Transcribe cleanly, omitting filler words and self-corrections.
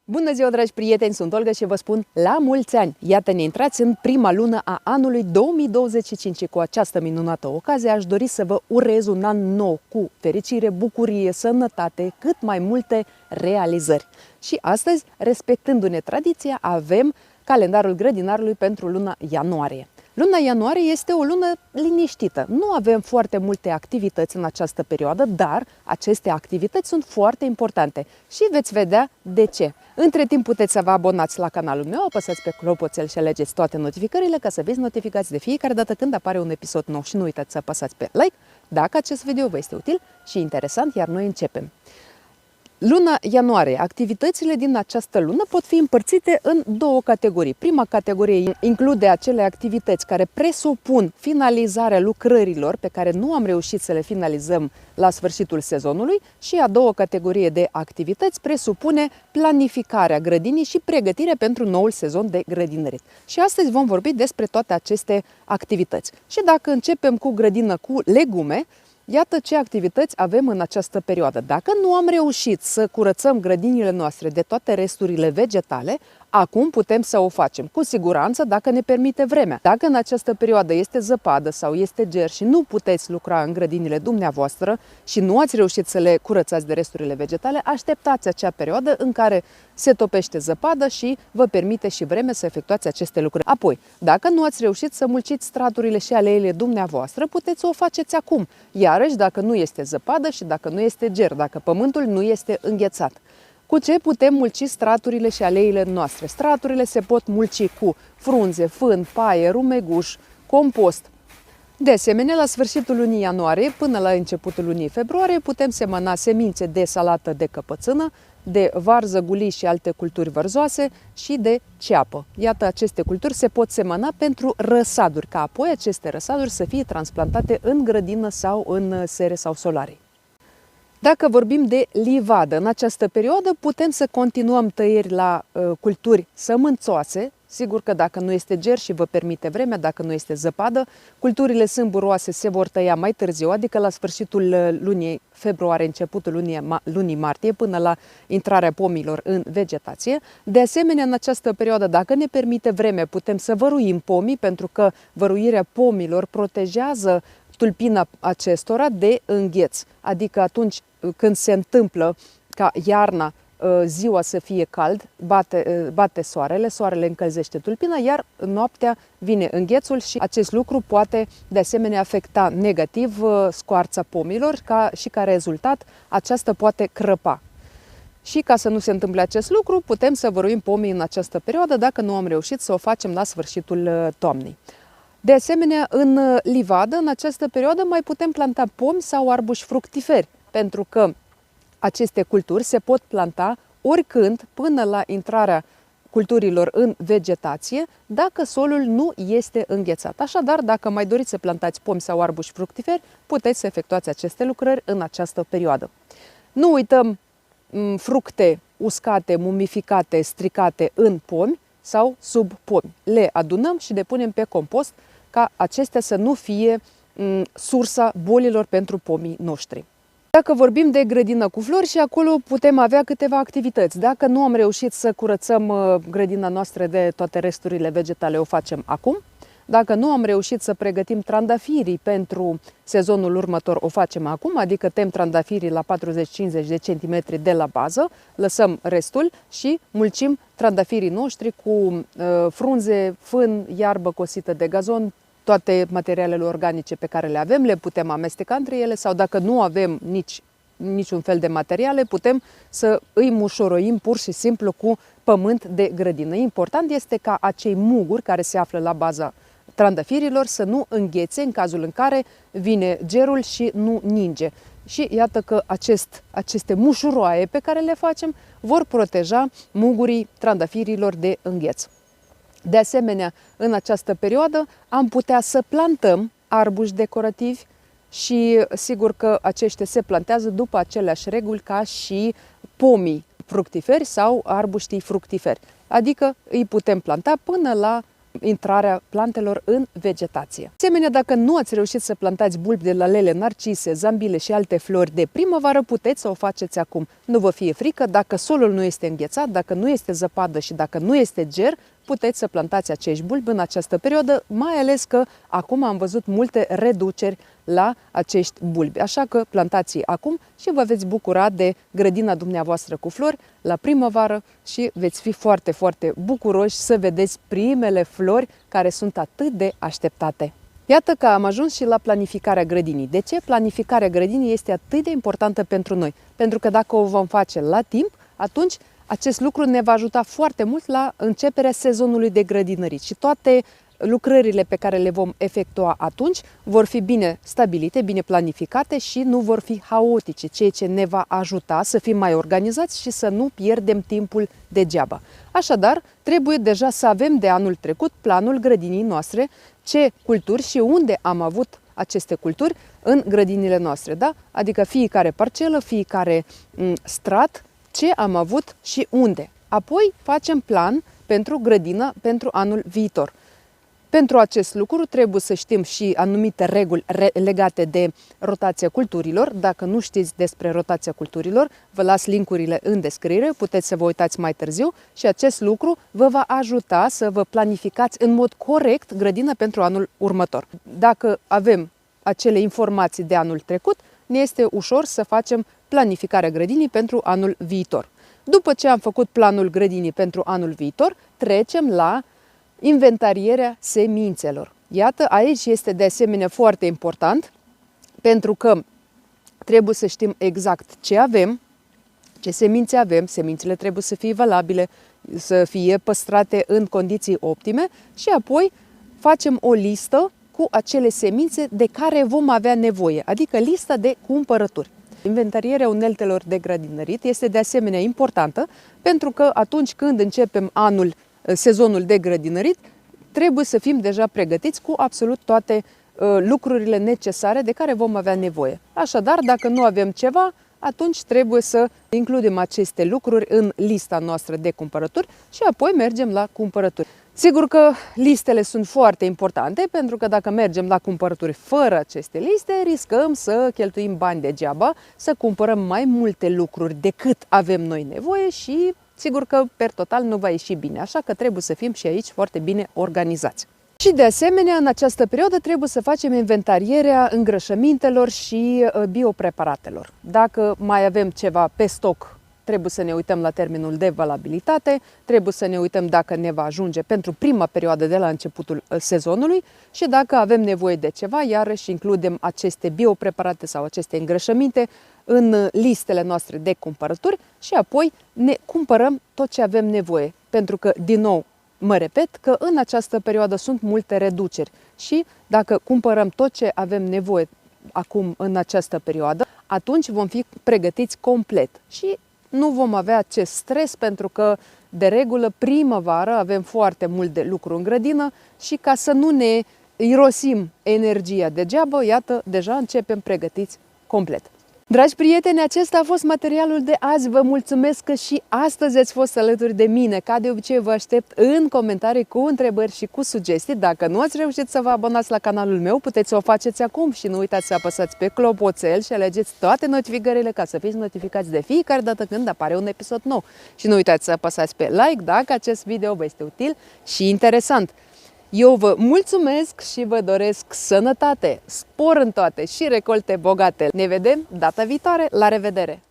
Bună ziua, dragi prieteni! Sunt Olga și vă spun la mulți ani! Iată, ne intrați în prima lună a anului 2025 și cu această minunată ocazie aș dori să vă urez un an nou cu fericire, bucurie, sănătate, cât mai multe realizări. Și astăzi, respectându-ne tradiția, avem calendarul grădinarului pentru luna ianuarie. Luna ianuarie este o lună liniștită. Nu avem foarte multe activități în această perioadă, dar aceste activități sunt foarte importante și veți vedea de ce. Între timp puteți să vă abonați la canalul meu, apăsați pe clopoțel și alegeți toate notificările ca să fiți notificați de fiecare dată când apare un episod nou și nu uitați să apăsați pe like dacă acest video vă este util și interesant, iar noi începem. Luna ianuarie. Activitățile din această lună pot fi împărțite în două categorii. Prima categorie include acele activități care presupun finalizarea lucrărilor pe care nu am reușit să le finalizăm la sfârșitul sezonului și a doua categorie de activități presupune planificarea grădinii și pregătirea pentru noul sezon de grădinărit. Și astăzi vom vorbi despre toate aceste activități. Și dacă începem cu grădină cu legume, iată ce activități avem în această perioadă. Dacă nu am reușit să curățăm grădinile noastre de toate resturile vegetale, acum putem să o facem, cu siguranță dacă ne permite vremea. Dacă în această perioadă este zăpadă sau este ger și nu puteți lucra în grădinile dumneavoastră și nu ați reușit să le curățați de resturile vegetale, așteptați acea perioadă în care se topește zăpadă și vă permite și vreme să efectuați aceste lucruri. Apoi, dacă nu ați reușit să mulciți straturile și aleile dumneavoastră, puteți să o faceți acum. Iarăși, dacă nu este zăpadă și dacă nu este ger, dacă pământul nu este înghețat. Cu ce putem mulci straturile și aleile noastre? Straturile se pot mulci cu frunze, fân, paie, rumeguș, compost. De asemenea, la sfârșitul lunii ianuarie până la începutul lunii februarie putem semăna semințe de salată de căpățână, de varză, gulii și alte culturi vărzoase și de ceapă. Iată, aceste culturi se pot semăna pentru răsaduri, ca apoi aceste răsaduri să fie transplantate în grădină sau în sere sau solarii. Dacă vorbim de livadă, în această perioadă putem să continuăm tăieri la culturi sămânțoase. Sigur că dacă nu este ger și vă permite vremea, dacă nu este zăpadă, culturile sâmburoase se vor tăia mai târziu, adică la sfârșitul lunii februarie, începutul lunii martie, până la intrarea pomilor în vegetație. De asemenea, în această perioadă, dacă ne permite vreme, putem să văruim pomii, pentru că văruirea pomilor protejează tulpina acestora de îngheț. Adică atunci când se întâmplă ca iarna, ziua să fie cald, bate soarele, soarele încălzește tulpina, iar noaptea vine înghețul și acest lucru poate de asemenea afecta negativ scoarța pomilor și ca rezultat aceasta poate crăpa. Și ca să nu se întâmple acest lucru, putem să văruim pomii în această perioadă dacă nu am reușit să o facem la sfârșitul toamnei. De asemenea, în livadă, în această perioadă, mai putem planta pomi sau arbuși fructiferi, pentru că aceste culturi se pot planta oricând până la intrarea culturilor în vegetație, dacă solul nu este înghețat. Așadar, dacă mai doriți să plantați pomi sau arbuși fructiferi, puteți să efectuați aceste lucrări în această perioadă. Nu uităm fructe uscate, mumificate, stricate în pomi sau sub pomi. Le adunăm și le punem pe compost ca acestea să nu fie sursa bolilor pentru pomii noștri. Dacă vorbim de grădină cu flori, și acolo putem avea câteva activități. Dacă nu am reușit să curățăm grădina noastră de toate resturile vegetale, o facem acum. Dacă nu am reușit să pregătim trandafirii pentru sezonul următor, o facem acum, adică tem trandafirii la 40-50 de centimetri de la bază, lăsăm restul și mulcim trandafirii noștri cu frunze, fân, iarbă cosită de gazon, toate materialele organice pe care le avem, le putem amesteca între ele sau dacă nu avem niciun fel de materiale, putem să îi mușoroim pur și simplu cu pământ de grădină. Important este ca acei muguri care se află la baza trandafirilor să nu înghețe în cazul în care vine gerul și nu ninge. Și iată că aceste mușuroaie pe care le facem vor proteja mugurii trandafirilor de îngheț. De asemenea, în această perioadă am putea să plantăm arbuși decorativi și sigur că aceștia se plantează după aceleași reguli ca și pomii fructiferi sau arbuștii fructiferi. Adică îi putem planta până la intrarea plantelor în vegetație. De asemenea, dacă nu ați reușit să plantați bulbi de lalele, narcise, zambile și alte flori de primăvară, puteți să o faceți acum. Nu vă fie frică, dacă solul nu este înghețat, dacă nu este zăpadă și dacă nu este ger, puteți să plantați acești bulbi în această perioadă, mai ales că acum am văzut multe reduceri la acești bulbi. Așa că plantați acum și vă veți bucura de grădina dumneavoastră cu flori la primăvară și veți fi foarte, foarte bucuroși să vedeți primele flori care sunt atât de așteptate. Iată că am ajuns și la planificarea grădinii. De ce planificarea grădinii este atât de importantă pentru noi? Pentru că dacă o vom face la timp, atunci acest lucru ne va ajuta foarte mult la începerea sezonului de grădinărit și toate lucrările pe care le vom efectua atunci vor fi bine stabilite, bine planificate și nu vor fi haotice, ceea ce ne va ajuta să fim mai organizați și să nu pierdem timpul degeaba. Așadar, trebuie deja să avem de anul trecut planul grădinii noastre, ce culturi și unde am avut aceste culturi în grădinile noastre, da? Adică fiecare parcelă, fiecare strat, ce am avut și unde. Apoi facem plan pentru grădină pentru anul viitor. Pentru acest lucru trebuie să știm și anumite reguli legate de rotația culturilor. Dacă nu știți despre rotația culturilor, vă las linkurile în descriere, puteți să vă uitați mai târziu și acest lucru vă va ajuta să vă planificați în mod corect grădina pentru anul următor. Dacă avem acele informații de anul trecut, ne este ușor să facem planificarea grădinii pentru anul viitor. După ce am făcut planul grădinii pentru anul viitor, trecem la inventarierea semințelor. Iată, aici este de asemenea foarte important, pentru că trebuie să știm exact ce avem, ce semințe avem, semințele trebuie să fie valabile, să fie păstrate în condiții optime și apoi facem o listă cu acele semințe de care vom avea nevoie, adică lista de cumpărături. Inventarierea uneltelor de grădinărit este de asemenea importantă, pentru că atunci când începem sezonul de grădinărit, trebuie să fim deja pregătiți cu absolut toate lucrurile necesare de care vom avea nevoie. Așadar, dacă nu avem ceva, atunci trebuie să includem aceste lucruri în lista noastră de cumpărături și apoi mergem la cumpărături. Sigur că listele sunt foarte importante, pentru că dacă mergem la cumpărături fără aceste liste, riscăm să cheltuim bani degeaba, să cumpărăm mai multe lucruri decât avem noi nevoie și sigur că per total nu va ieși bine, așa că trebuie să fim și aici foarte bine organizați. Și de asemenea, în această perioadă trebuie să facem inventarierea îngrășămintelor și biopreparatelor. Dacă mai avem ceva pe stoc, trebuie să ne uităm la termenul de valabilitate, trebuie să ne uităm dacă ne va ajunge pentru prima perioadă de la începutul sezonului și dacă avem nevoie de ceva, iarăși includem aceste biopreparate sau aceste îngrășăminte în listele noastre de cumpărături și apoi ne cumpărăm tot ce avem nevoie. Pentru că, din nou, mă repet că în această perioadă sunt multe reduceri și dacă cumpărăm tot ce avem nevoie acum în această perioadă, atunci vom fi pregătiți complet și nu vom avea acest stres, pentru că de regulă primăvară avem foarte mult de lucru în grădină și ca să nu ne irosim energia degeaba, iată, deja începem pregătiți complet. Dragi prieteni, acesta a fost materialul de azi. Vă mulțumesc că și astăzi ați fost alături de mine. Ca de obicei, vă aștept în comentarii cu întrebări și cu sugestii. Dacă nu ați reușit să vă abonați la canalul meu, puteți să o faceți acum și nu uitați să apăsați pe clopoțel și alegeți toate notificările ca să fiți notificați de fiecare dată când apare un episod nou. Și nu uitați să apăsați pe like dacă acest video vă este util și interesant. Eu vă mulțumesc și vă doresc sănătate, spor în toate și recolte bogate. Ne vedem data viitoare. La revedere!